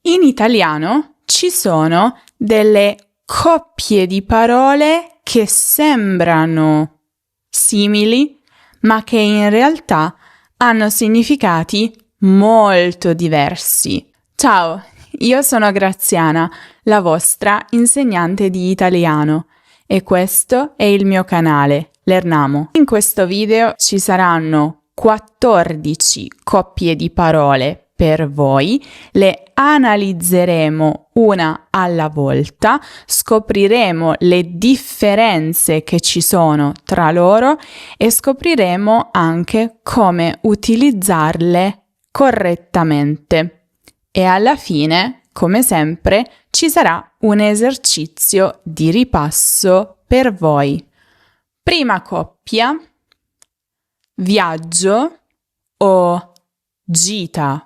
In italiano ci sono delle coppie di parole che sembrano simili, ma che in realtà hanno significati molto diversi. Ciao, io sono Graziana, la vostra insegnante di italiano, e questo è il mio canale, Lernamo. In questo video ci saranno 14 coppie di parole per voi, le analizzeremo una alla volta, scopriremo le differenze che ci sono tra loro e scopriremo anche come utilizzarle correttamente. E alla fine, come sempre, ci sarà un esercizio di ripasso per voi. Prima coppia, viaggio o gita.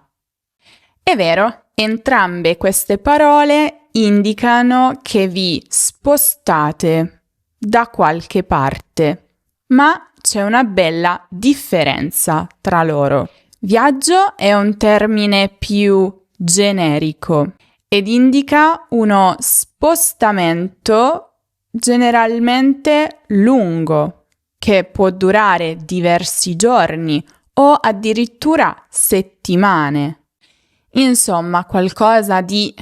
È vero, entrambe queste parole indicano che vi spostate da qualche parte, ma c'è una bella differenza tra loro. Viaggio è un termine più generico ed indica uno spostamento generalmente lungo, che può durare diversi giorni o addirittura settimane. Insomma, qualcosa di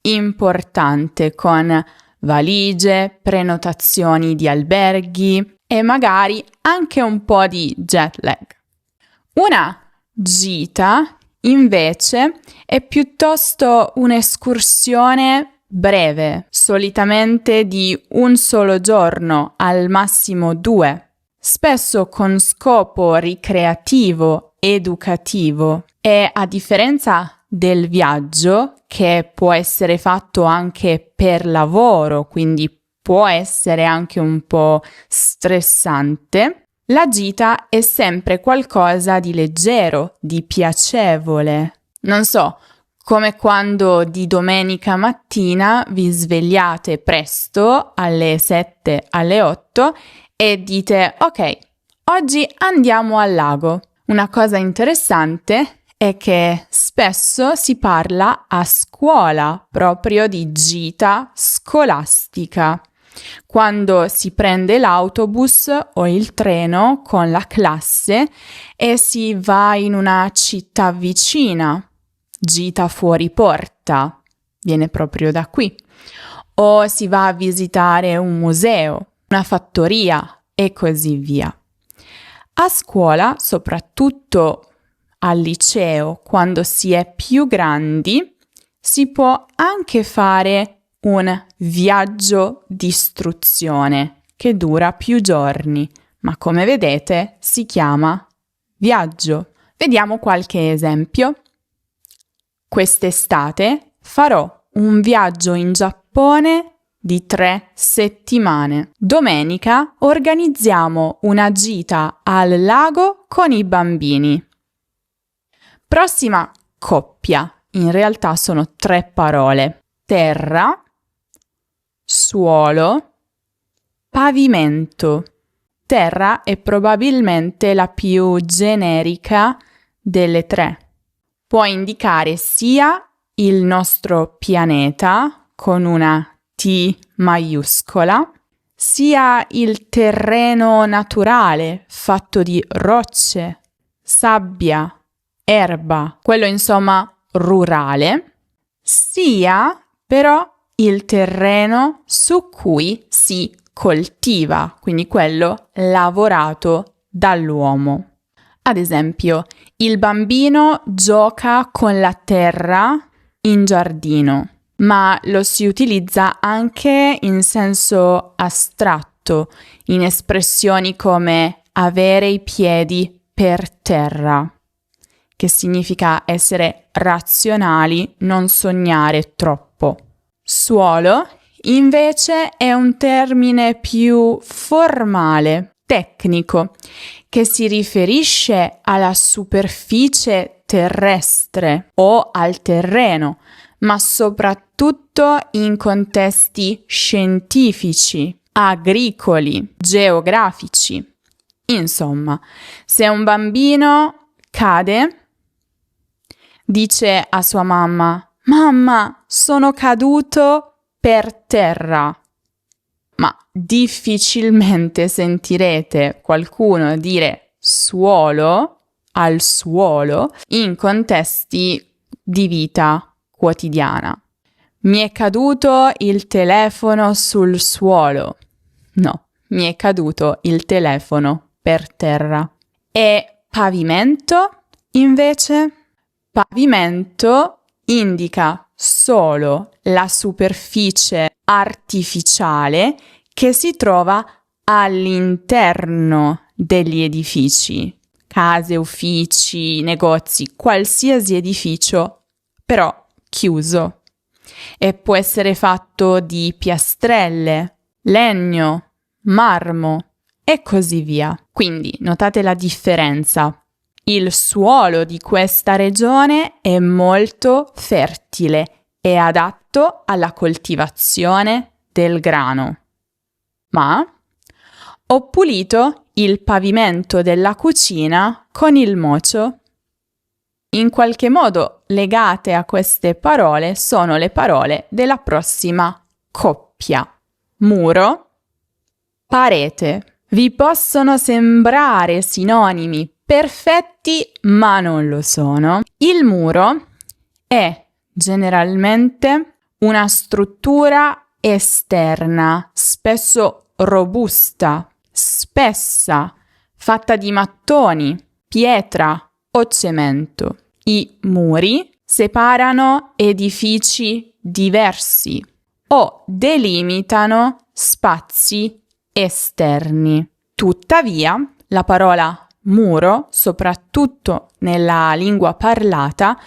importante con valigie, prenotazioni di alberghi e magari anche un po' di jet lag. Una gita, invece, è piuttosto un'escursione breve, solitamente di un solo giorno, al massimo 2, spesso con scopo ricreativo, educativo, e a differenza del viaggio, che può essere fatto anche per lavoro, quindi può essere anche un po' stressante, la gita è sempre qualcosa di leggero, di piacevole. Non so, come quando di domenica mattina vi svegliate presto, alle 7, alle 8, e dite ok, oggi andiamo al lago. Una cosa interessante è che spesso si parla a scuola proprio di gita scolastica, quando si prende l'autobus o il treno con la classe e si va in una città vicina, gita fuori porta, viene proprio da qui, o si va a visitare un museo, una fattoria e così via. A scuola, soprattutto al liceo, quando si è più grandi, si può anche fare un viaggio d'istruzione che dura più giorni, ma come vedete si chiama viaggio. Vediamo qualche esempio. Quest'estate farò un viaggio in Giappone di 3 settimane. Domenica organizziamo una gita al lago con i bambini. Prossima coppia, in realtà sono 3 parole: terra, suolo, pavimento. Terra è probabilmente la più generica delle 3. Può indicare sia il nostro pianeta con una T maiuscola, sia il terreno naturale fatto di rocce, sabbia, erba, quello insomma rurale, sia però il terreno su cui si coltiva, quindi quello lavorato dall'uomo. Ad esempio, il bambino gioca con la terra in giardino, ma lo si utilizza anche in senso astratto, in espressioni come avere i piedi per terra, che significa essere razionali, non sognare troppo. Suolo, invece, è un termine più formale, tecnico, che si riferisce alla superficie terrestre o al terreno, ma soprattutto in contesti scientifici, agricoli, geografici. Insomma, se un bambino cade, dice a sua mamma: Mamma, sono caduto per terra. Ma difficilmente sentirete qualcuno dire suolo al suolo in contesti di vita quotidiana. Mi è caduto il telefono sul suolo. No, mi è caduto il telefono per terra. E pavimento, invece? Pavimento indica solo la superficie artificiale che si trova all'interno degli edifici, case, uffici, negozi, qualsiasi edificio, però chiuso. E può essere fatto di piastrelle, legno, marmo e così via. Quindi notate la differenza. Il suolo di questa regione è molto fertile e adatto alla coltivazione del grano. Ma ho pulito il pavimento della cucina con il mocio. In qualche modo legate a queste parole sono le parole della prossima coppia. Muro, parete. Vi possono sembrare sinonimi perfetti, ma non lo sono. Il muro è generalmente una struttura esterna, spesso robusta, spessa, fatta di mattoni, pietra o cemento. I muri separano edifici diversi o delimitano spazi esterni. Tuttavia, la parola muro, soprattutto nella lingua parlata,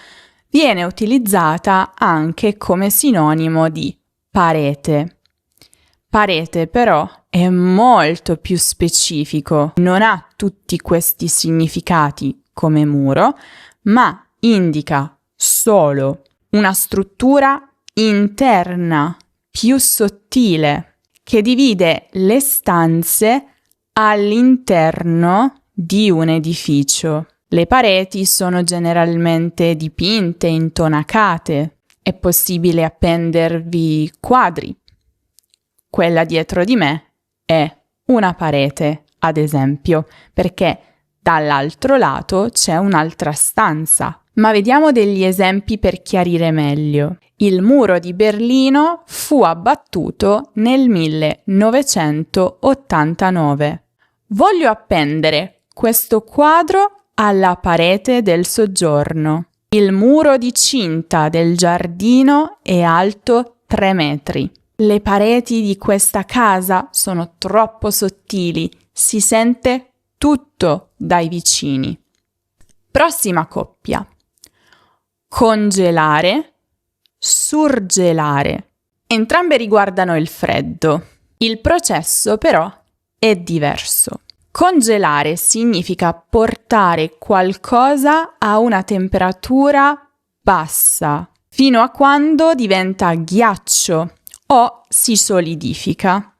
viene utilizzata anche come sinonimo di parete. Parete però è molto più specifico, non ha tutti questi significati come muro, ma indica solo una struttura interna più sottile che divide le stanze all'interno di un edificio. Le pareti sono generalmente dipinte, intonacate. È possibile appendervi quadri. Quella dietro di me è una parete, ad esempio, perché dall'altro lato c'è un'altra stanza. Ma vediamo degli esempi per chiarire meglio. Il muro di Berlino fu abbattuto nel 1989. Voglio appendere questo quadro alla parete del soggiorno. Il muro di cinta del giardino è alto 3 metri. Le pareti di questa casa sono troppo sottili, si sente tutto dai vicini. Prossima coppia. Congelare, surgelare. Entrambe riguardano il freddo. Il processo però è diverso. Congelare significa portare qualcosa a una temperatura bassa, fino a quando diventa ghiaccio o si solidifica.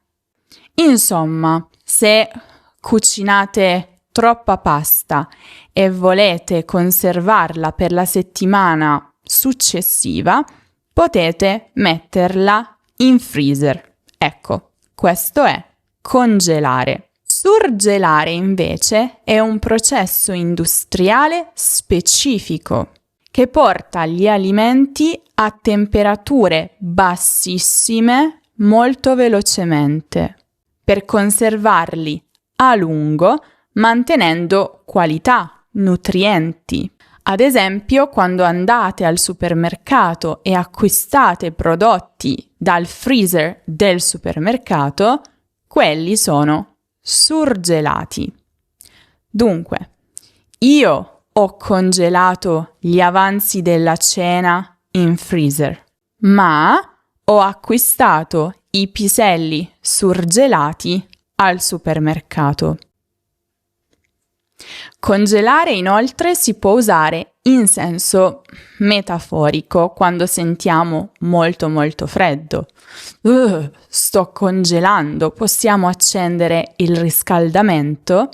Insomma, se cucinate troppa pasta e volete conservarla per la settimana successiva, potete metterla in freezer. Ecco, questo è congelare. Surgelare invece è un processo industriale specifico che porta gli alimenti a temperature bassissime molto velocemente per conservarli a lungo mantenendo qualità, nutrienti. Ad esempio, quando andate al supermercato e acquistate prodotti dal freezer del supermercato, quelli sono surgelati. Dunque, io ho congelato gli avanzi della cena in freezer, ma ho acquistato i piselli surgelati al supermercato. Congelare inoltre si può usare in senso metaforico quando sentiamo molto freddo. Sto congelando, possiamo accendere il riscaldamento.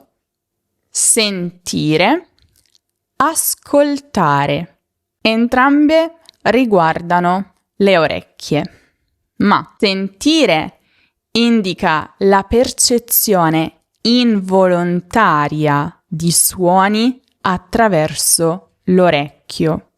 Sentire, ascoltare. Entrambe riguardano le orecchie. Ma sentire indica la percezione involontaria di suoni attraverso l'orecchio.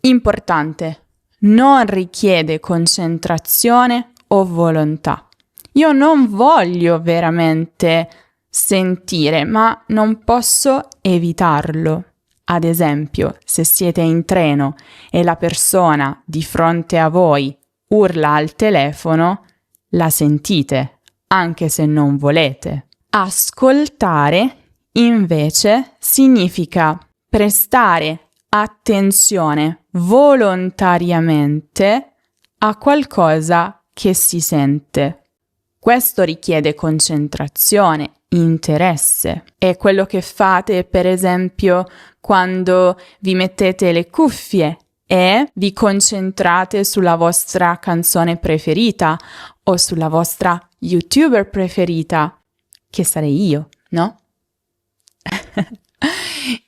Importante, non richiede concentrazione o volontà. Io non voglio veramente sentire, ma non posso evitarlo. Ad esempio, se siete in treno e la persona di fronte a voi urla al telefono, la sentite, anche se non volete. Ascoltare, invece, significa prestare attenzione volontariamente a qualcosa che si sente. Questo richiede concentrazione, interesse. È quello che fate, per esempio, quando vi mettete le cuffie e vi concentrate sulla vostra canzone preferita o sulla vostra YouTuber preferita, che sarei io, no?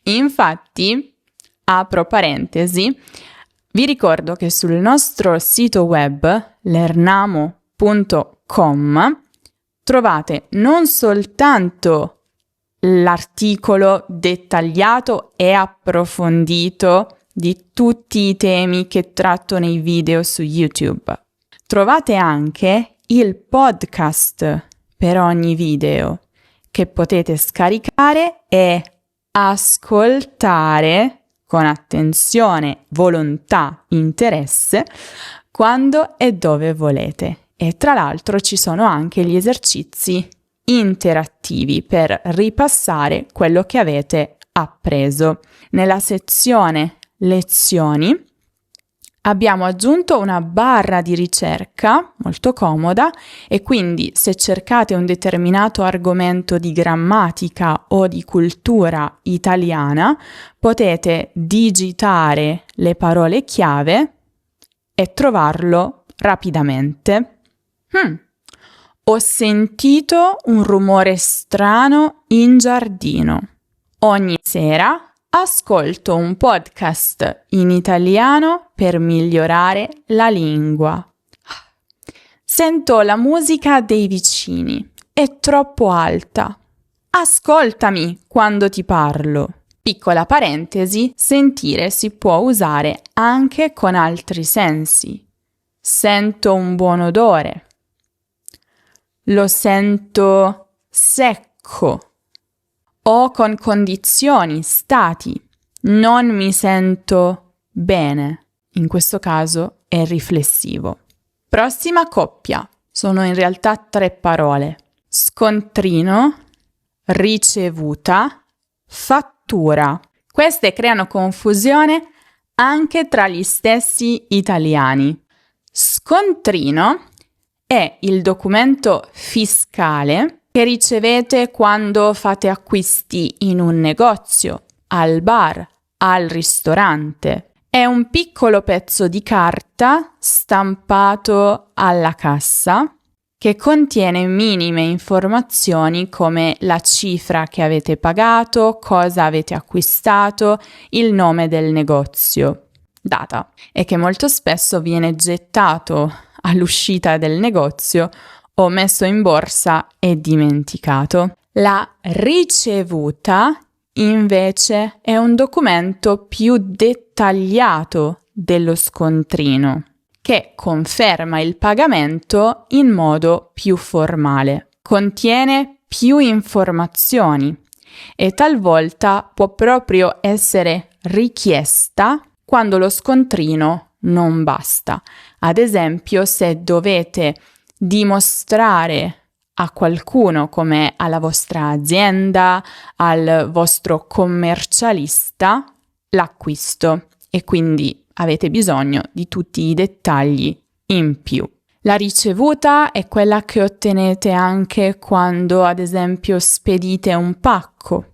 Infatti, apro parentesi, vi ricordo che sul nostro sito web lernamo.com trovate non soltanto l'articolo dettagliato e approfondito di tutti i temi che tratto nei video su YouTube. Trovate anche il podcast per ogni video che potete scaricare e ascoltare con attenzione, volontà, interesse quando e dove volete. E tra l'altro ci sono anche gli esercizi interattivi per ripassare quello che avete appreso. Nella sezione lezioni abbiamo aggiunto una barra di ricerca molto comoda e quindi se cercate un determinato argomento di grammatica o di cultura italiana potete digitare le parole chiave e trovarlo rapidamente. Ho sentito un rumore strano in giardino. Ogni sera ascolto un podcast in italiano per migliorare la lingua. Sento la musica dei vicini. È troppo alta. Ascoltami quando ti parlo. Piccola parentesi, sentire si può usare anche con altri sensi. Sento un buon odore. Lo sento secco. O con condizioni, stati. Non mi sento bene. In questo caso è riflessivo. Prossima coppia. Sono in realtà 3 parole. Scontrino, ricevuta, fattura. Queste creano confusione anche tra gli stessi italiani. Scontrino è il documento fiscale che ricevete quando fate acquisti in un negozio, al bar, al ristorante. È un piccolo pezzo di carta stampato alla cassa che contiene minime informazioni come la cifra che avete pagato, cosa avete acquistato, il nome del negozio, data, e che molto spesso viene gettato all'uscita del negozio o messo in borsa e dimenticato. La ricevuta, invece, è un documento più dettagliato dello scontrino, che conferma il pagamento in modo più formale. Contiene più informazioni e talvolta può proprio essere richiesta quando lo scontrino non basta. Ad esempio, se dovete dimostrare a qualcuno, come alla vostra azienda, al vostro commercialista, l'acquisto e quindi avete bisogno di tutti i dettagli in più. La ricevuta è quella che ottenete anche quando, ad esempio, spedite un pacco.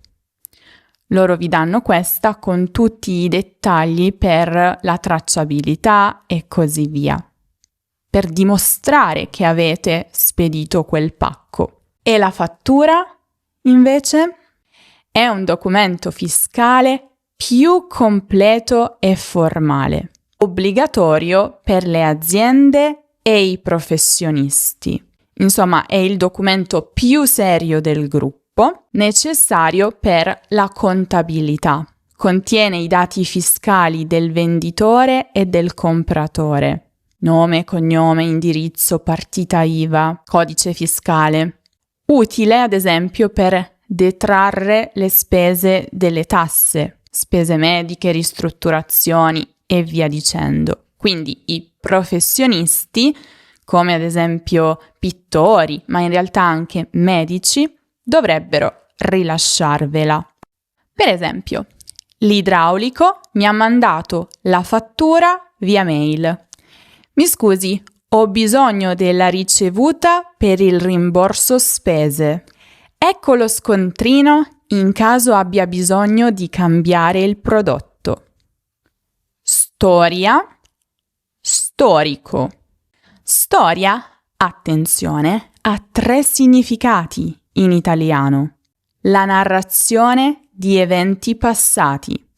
Loro vi danno questa con tutti i dettagli per la tracciabilità e così via, per dimostrare che avete spedito quel pacco. E la fattura, invece, è un documento fiscale più completo e formale. obbligatorio per le aziende e i professionisti. Insomma, è il documento più serio del gruppo, necessario per la contabilità. Contiene i dati fiscali del venditore e del compratore. Nome, cognome, indirizzo, partita IVA, codice fiscale. Utile, ad esempio, per detrarre le spese delle tasse, spese mediche, ristrutturazioni e via dicendo. Quindi i professionisti, come ad esempio pittori, ma in realtà anche medici, dovrebbero rilasciarvela. Per esempio, l'idraulico mi ha mandato la fattura via mail. Mi scusi, ho bisogno della ricevuta per il rimborso spese. Ecco lo scontrino in caso abbia bisogno di cambiare il prodotto. Storia, storico. Storia, attenzione, ha 3 significati in italiano. La narrazione di eventi passati,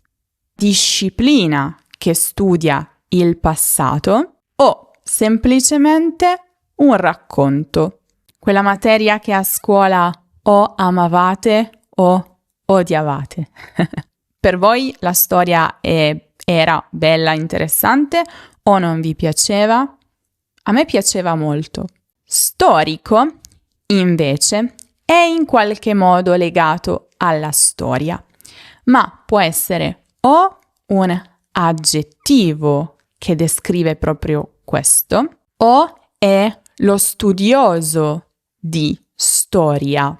disciplina che studia il passato o semplicemente un racconto. Quella materia che a scuola o amavate o odiavate. Per voi la storia era bella, interessante o non vi piaceva? A me piaceva molto. Storico, invece, è in qualche modo legato alla storia, ma può essere o un aggettivo che descrive proprio questo, o è lo studioso di storia.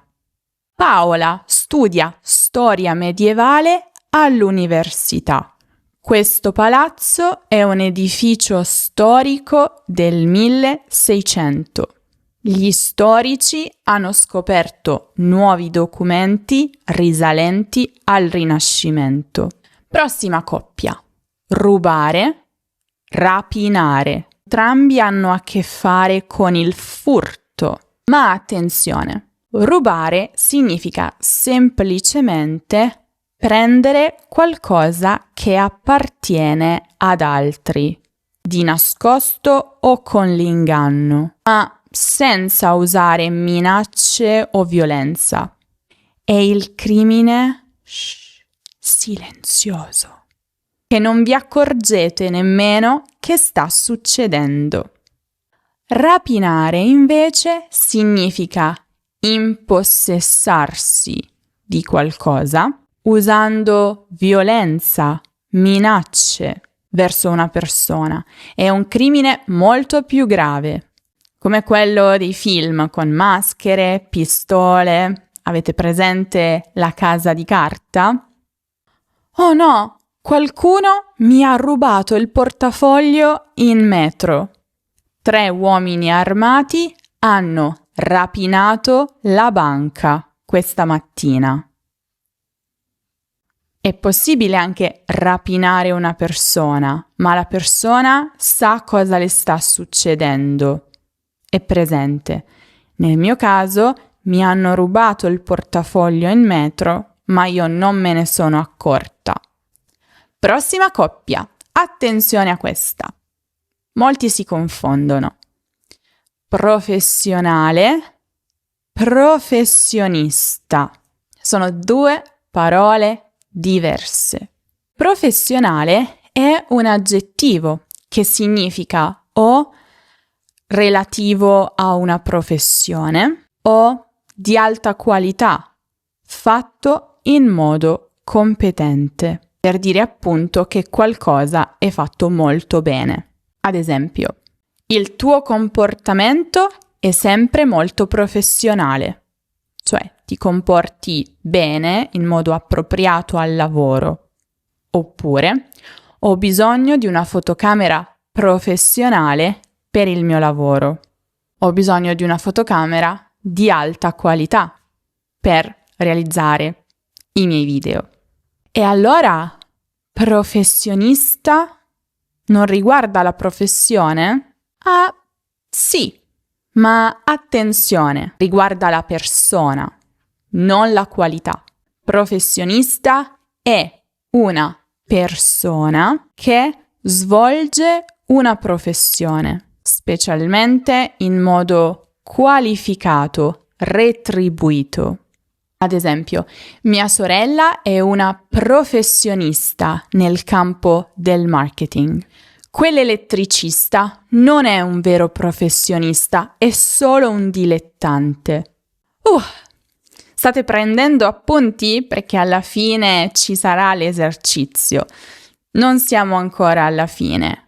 Paola studia storia medievale all'università. Questo palazzo è un edificio storico del 1600. Gli storici hanno scoperto nuovi documenti risalenti al Rinascimento. Prossima coppia. Rubare, rapinare. Entrambi hanno a che fare con il furto. Ma attenzione, rubare significa semplicemente prendere qualcosa che appartiene ad altri, di nascosto o con l'inganno, ma senza usare minacce o violenza. È il crimine silenzioso, che non vi accorgete nemmeno che sta succedendo. Rapinare invece significa impossessarsi di qualcosa usando violenza, minacce verso una persona. È un crimine molto più grave, come quello dei film con maschere, pistole. Avete presente La Casa di Carta? Oh no, qualcuno mi ha rubato il portafoglio in metro. 3 uomini armati hanno rapinato la banca questa mattina. È possibile anche rapinare una persona, ma la persona sa cosa le sta succedendo. È presente. Nel mio caso mi hanno rubato il portafoglio in metro, ma io non me ne sono accorta. Prossima coppia. Attenzione a questa. Molti si confondono. Professionale, professionista. Sono 2 parole diverse. Professionale è un aggettivo che significa o relativo a una professione o di alta qualità, fatto in modo competente, per dire appunto che qualcosa è fatto molto bene. Ad esempio, il tuo comportamento è sempre molto professionale, cioè ti comporti bene in modo appropriato al lavoro. Oppure, ho bisogno di una fotocamera professionale per il mio lavoro. Ho bisogno di una fotocamera di alta qualità per realizzare i miei video. E allora, professionista non riguarda la professione? Ah, sì, ma attenzione, riguarda la persona, non la qualità. Professionista è una persona che svolge una professione, specialmente in modo qualificato, retribuito. Ad esempio, mia sorella è una professionista nel campo del marketing. Quell'elettricista non è un vero professionista, è solo un dilettante. State prendendo appunti? Perché alla fine ci sarà l'esercizio. Non siamo ancora alla fine.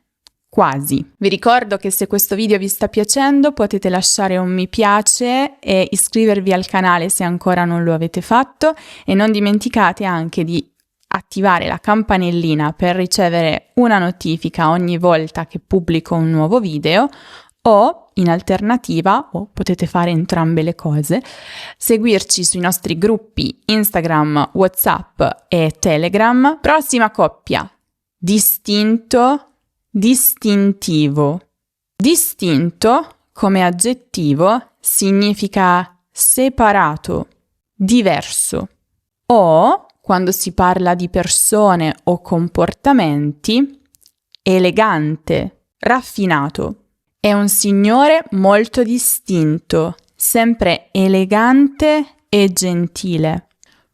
Quasi. Vi ricordo che se questo video vi sta piacendo potete lasciare un mi piace e iscrivervi al canale se ancora non lo avete fatto e non dimenticate anche di attivare la campanellina per ricevere una notifica ogni volta che pubblico un nuovo video o in alternativa, o potete fare entrambe le cose, seguirci sui nostri gruppi Instagram, WhatsApp e Telegram. Prossima coppia. Distinto, distintivo. Distinto, come aggettivo, significa separato, diverso. O, quando si parla di persone o comportamenti, elegante, raffinato. È un signore molto distinto, sempre elegante e gentile.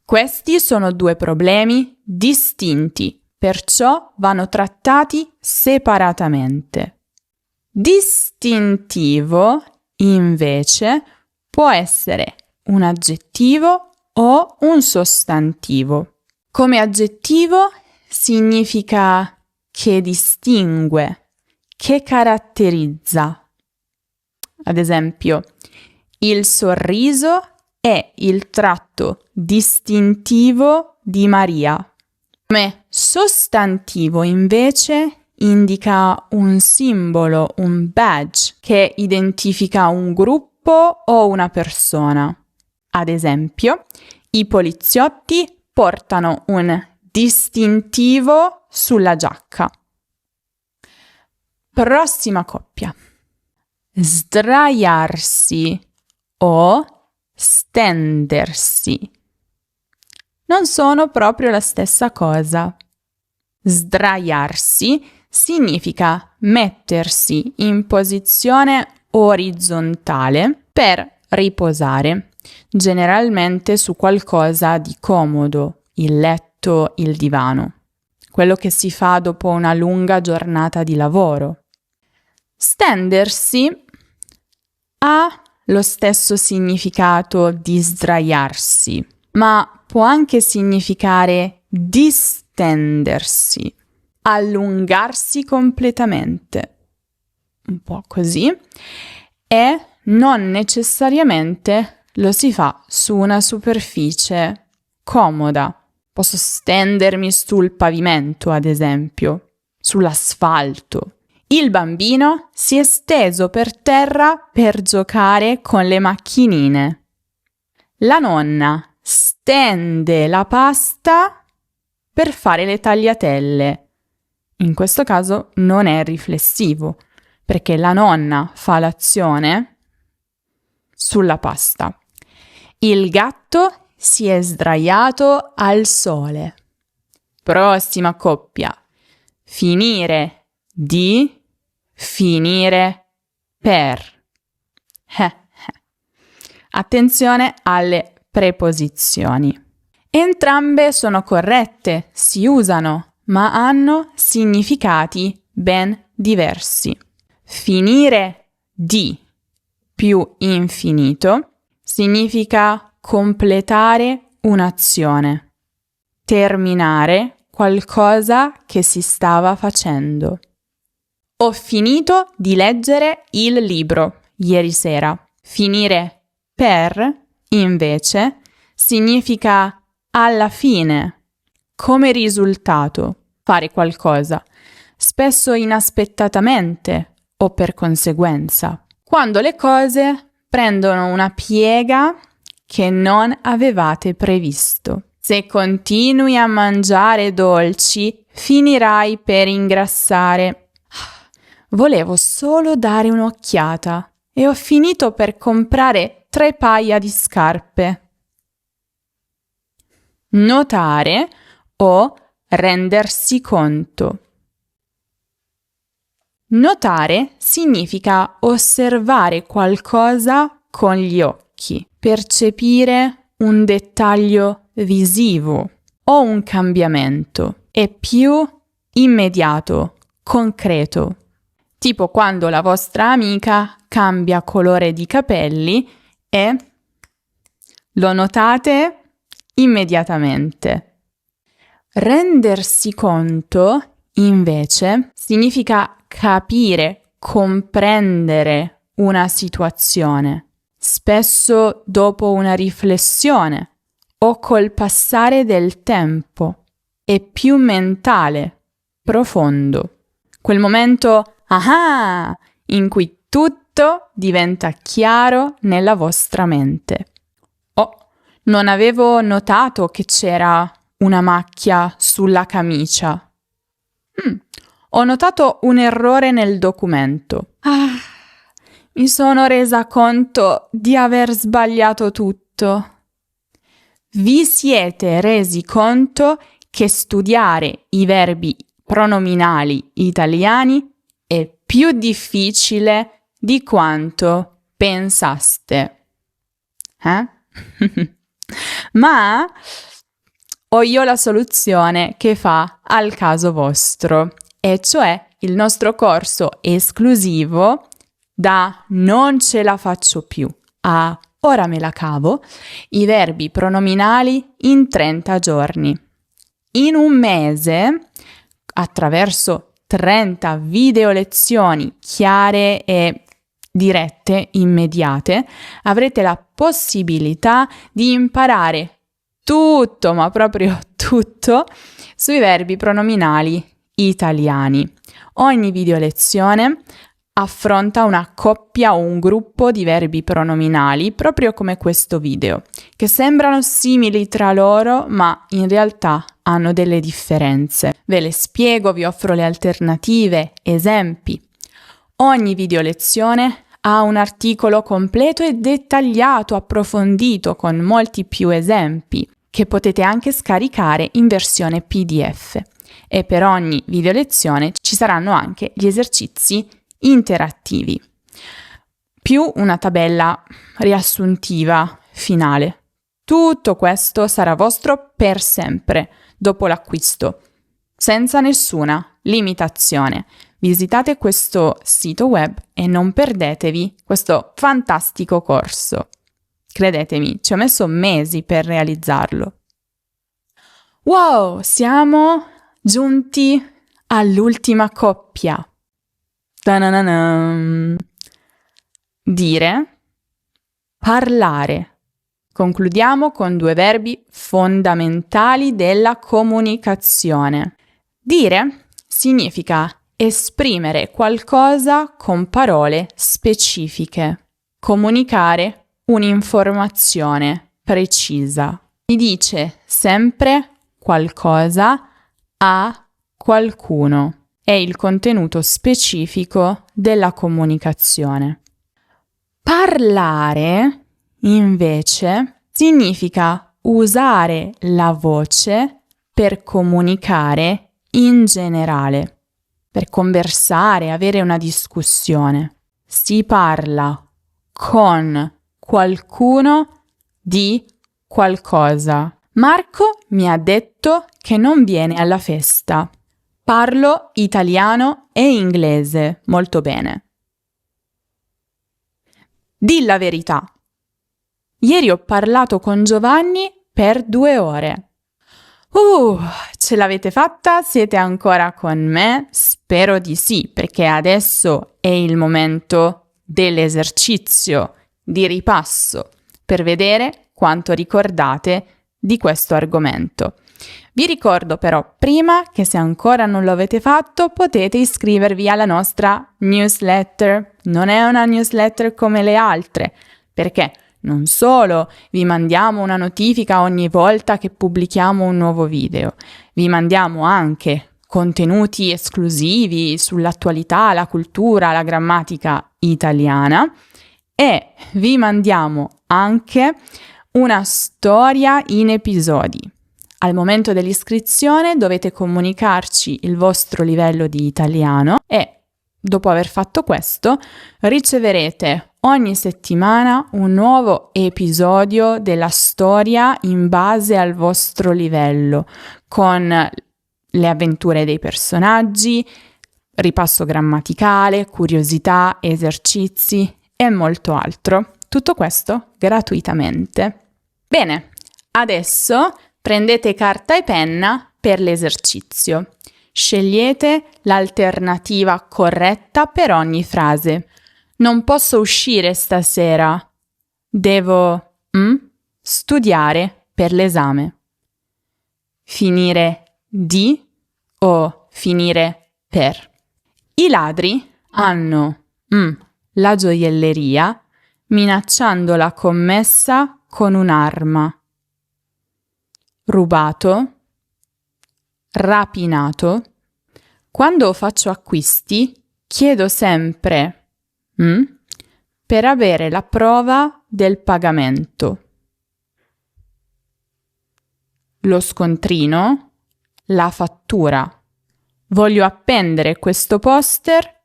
Questi sono due problemi distinti, perciò vanno trattati separatamente. Distintivo, invece, può essere un aggettivo o un sostantivo. Come aggettivo significa che distingue, che caratterizza. Ad esempio, il sorriso è il tratto distintivo di Maria. Come sostantivo, invece, indica un simbolo, un badge, che identifica un gruppo o una persona. Ad esempio, i poliziotti portano un distintivo sulla giacca. Prossima coppia. Sdraiarsi o stendersi. Non sono proprio la stessa cosa. Sdraiarsi significa mettersi in posizione orizzontale per riposare, generalmente su qualcosa di comodo, il letto, il divano. Quello che si fa dopo una lunga giornata di lavoro. Stendersi ha lo stesso significato di sdraiarsi, ma può anche significare distendersi, allungarsi completamente, un po' così, e non necessariamente lo si fa su una superficie comoda. Posso stendermi sul pavimento, ad esempio, sull'asfalto. Il bambino si è steso per terra per giocare con le macchinine. La nonna stende la pasta per fare le tagliatelle. In questo caso non è riflessivo, perché la nonna fa l'azione sulla pasta. Il gatto si è sdraiato al sole. Prossima coppia. Finire di, finire per. Attenzione alle preposizioni. Entrambe sono corrette, si usano, ma hanno significati ben diversi. Finire di più infinito significa completare un'azione, terminare qualcosa che si stava facendo. Ho finito di leggere il libro ieri sera. Finire per, invece, significa alla fine, come risultato, fare qualcosa, spesso inaspettatamente o per conseguenza, quando le cose prendono una piega che non avevate previsto. Se continui a mangiare dolci, finirai per ingrassare. Volevo solo dare un'occhiata e ho finito per comprare 3 paia di scarpe. Notare o rendersi conto. Notare significa osservare qualcosa con gli occhi, percepire un dettaglio visivo o un cambiamento. È più immediato, concreto. Tipo quando la vostra amica cambia colore di capelli e lo notate immediatamente. Rendersi conto, invece, significa capire, comprendere una situazione, spesso dopo una riflessione o col passare del tempo. È più mentale, profondo. Quel momento "ah" in cui tutto diventa chiaro nella vostra mente. Oh, non avevo notato che c'era una macchia sulla camicia. Ho notato un errore nel documento. Mi sono resa conto di aver sbagliato tutto. Vi siete resi conto che studiare i verbi pronominali italiani è più difficile di quanto pensaste. Ma ho io la soluzione che fa al caso vostro, e cioè il nostro corso esclusivo da non ce la faccio più a ora me la cavo, i verbi pronominali in 30 giorni. In un mese, attraverso 30 video lezioni chiare e dirette, immediate, avrete la possibilità di imparare tutto, ma proprio tutto, sui verbi pronominali italiani. Ogni video lezione affronta una coppia o un gruppo di verbi pronominali, proprio come questo video, che sembrano simili tra loro, ma in realtà hanno delle differenze. Ve le spiego, vi offro le alternative, esempi. Ogni video lezione ha un articolo completo e dettagliato, approfondito, con molti più esempi, che potete anche scaricare in versione PDF. E per ogni video lezione ci saranno anche gli esercizi interattivi, più una tabella riassuntiva finale. Tutto questo sarà vostro per sempre dopo l'acquisto, senza nessuna limitazione. Visitate questo sito web e non perdetevi questo fantastico corso. Credetemi, ci ho messo mesi per realizzarlo. Wow, siamo giunti all'ultima coppia. Ta-na-na-na. Dire, parlare. Concludiamo con 2 verbi fondamentali della comunicazione. Dire significa esprimere qualcosa con parole specifiche. Comunicare un'informazione precisa. Si dice sempre qualcosa a qualcuno. È il contenuto specifico della comunicazione. Parlare, invece, significa usare la voce per comunicare in generale, per conversare, avere una discussione. Si parla con qualcuno di qualcosa. Marco mi ha detto che non viene alla festa. Parlo italiano e inglese molto bene. Dì la verità. Ieri ho parlato con Giovanni per 2 ore. Ce l'avete fatta? Siete ancora con me? Spero di sì, perché adesso è il momento dell'esercizio, di ripasso, per vedere quanto ricordate di questo argomento. Vi ricordo però prima che se ancora non lo avete fatto potete iscrivervi alla nostra newsletter. Non è una newsletter come le altre, perché non solo vi mandiamo una notifica ogni volta che pubblichiamo un nuovo video, vi mandiamo anche contenuti esclusivi sull'attualità, la cultura, la grammatica italiana e vi mandiamo anche una storia in episodi. Al momento dell'iscrizione dovete comunicarci il vostro livello di italiano e dopo aver fatto questo, riceverete ogni settimana un nuovo episodio della storia in base al vostro livello, con le avventure dei personaggi, ripasso grammaticale, curiosità, esercizi e molto altro. Tutto questo gratuitamente. Bene, adesso prendete carta e penna per l'esercizio. Scegliete l'alternativa corretta per ogni frase. Non posso uscire stasera. Devo studiare per l'esame. Finire di o finire per. I ladri hanno la gioielleria minacciando la commessa con un'arma. Rubato. Rapinato. Quando faccio acquisti chiedo sempre per avere la prova del pagamento. Lo scontrino, la fattura. Voglio appendere questo poster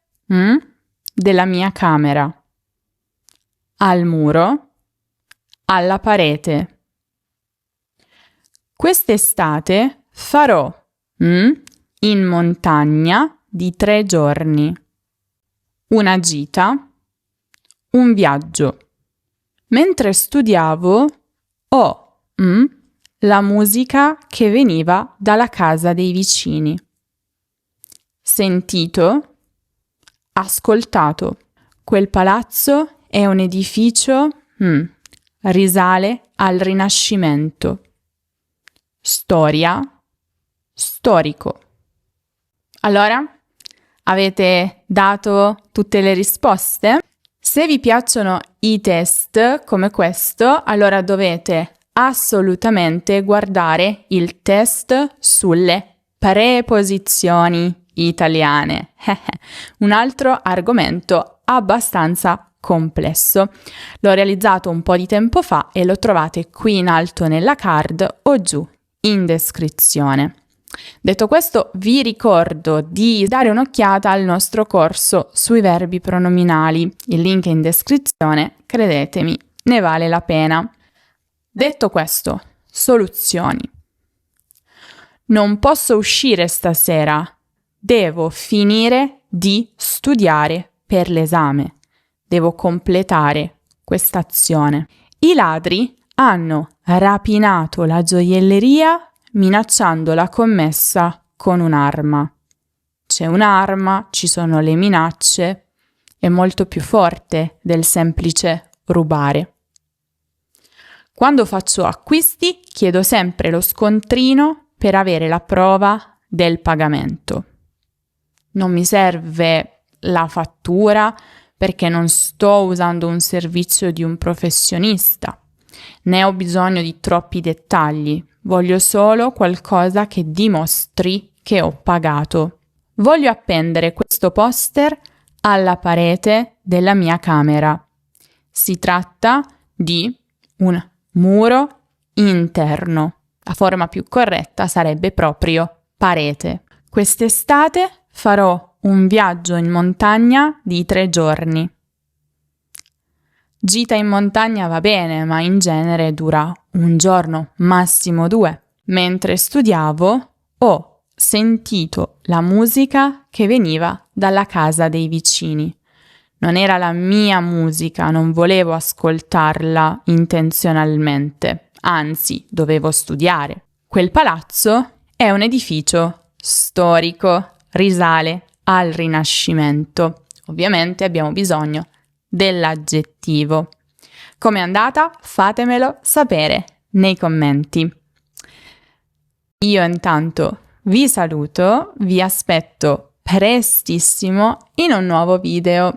della mia camera al muro, alla parete. Quest'estate farò in montagna di 3 giorni. Una gita, un viaggio. Mentre studiavo ho la musica che veniva dalla casa dei vicini. Sentito, ascoltato. Quel palazzo è un edificio, risale al Rinascimento. Storia, storico. Allora, avete dato tutte le risposte? Se vi piacciono i test come questo, allora dovete assolutamente guardare il test sulle preposizioni italiane. Un altro argomento abbastanza complesso. L'ho realizzato un po' di tempo fa e lo trovate qui in alto nella card o giù in descrizione. Detto questo, vi ricordo di dare un'occhiata al nostro corso sui verbi pronominali. Il link è in descrizione, credetemi, ne vale la pena. Detto questo, soluzioni. Non posso uscire stasera. Devo finire di studiare per l'esame. Devo completare questa azione. I ladri hanno rapinato la gioielleria minacciando la commessa con un'arma. C'è un'arma, ci sono le minacce, è molto più forte del semplice rubare. Quando faccio acquisti, chiedo sempre lo scontrino per avere la prova del pagamento. Non mi serve la fattura perché non sto usando un servizio di un professionista. Né ho bisogno di troppi dettagli. Voglio solo qualcosa che dimostri che ho pagato. Voglio appendere questo poster alla parete della mia camera. Si tratta di un muro interno. La forma più corretta sarebbe proprio parete. Quest'estate farò un viaggio in montagna di 3 giorni. Gita in montagna va bene, ma in genere dura 1 giorno, massimo 2. Mentre studiavo ho sentito la musica che veniva dalla casa dei vicini. Non era la mia musica, non volevo ascoltarla intenzionalmente, anzi, dovevo studiare. Quel palazzo è un edificio storico, risale al Rinascimento. Ovviamente abbiamo bisogno dell'aggettivo. Com'è andata? Fatemelo sapere nei commenti. Io intanto vi saluto, vi aspetto prestissimo in un nuovo video.